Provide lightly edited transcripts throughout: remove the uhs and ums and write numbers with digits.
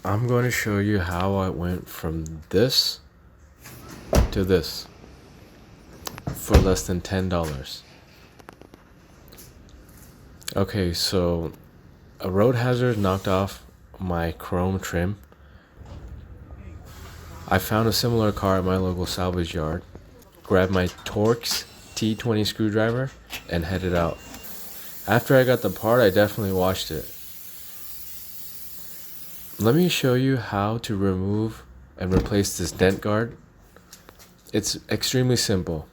I'm going to show you how I went from this to this for less than $10. Okay, so a road hazard knocked off my chrome trim. I found a similar car at my local salvage yard, grabbed my Torx T20 screwdriver, and headed out. After I got the part, I definitely washed it. Let me show you how to remove and replace this dent guard. It's extremely simple.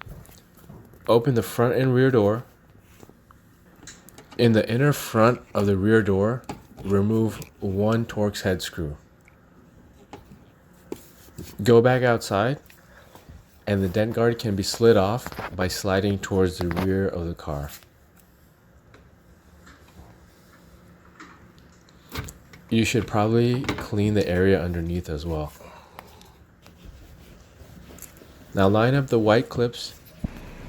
Open the front and rear door. In the inner front of the rear door, remove one Torx head screw. Go back outside, and the dent guard can be slid off by sliding towards the rear of the car. You should probably clean the area underneath as well. Now line up the white clips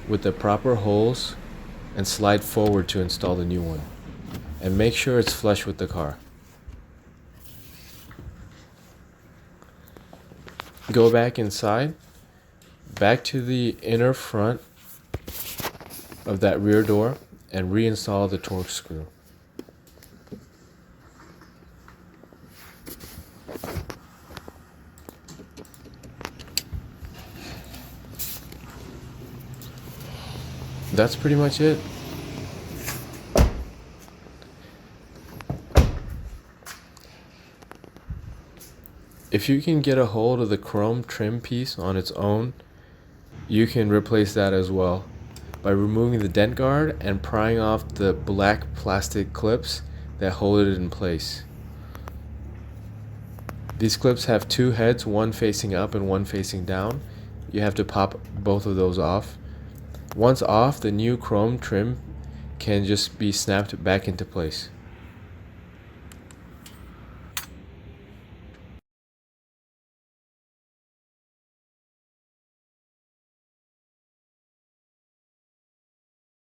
with the proper holes and slide forward to install the new one. And make sure it's flush with the car. Go back inside, back to the inner front of that rear door, and reinstall the Torx screw. That's pretty much it. If you can get a hold of the chrome trim piece on its own, you can replace that as well by removing the dent guard and prying off the black plastic clips that hold it in place. These clips have two heads, one facing up and one facing down. You have to pop both of those off. Once off, the new chrome trim can just be snapped back into place.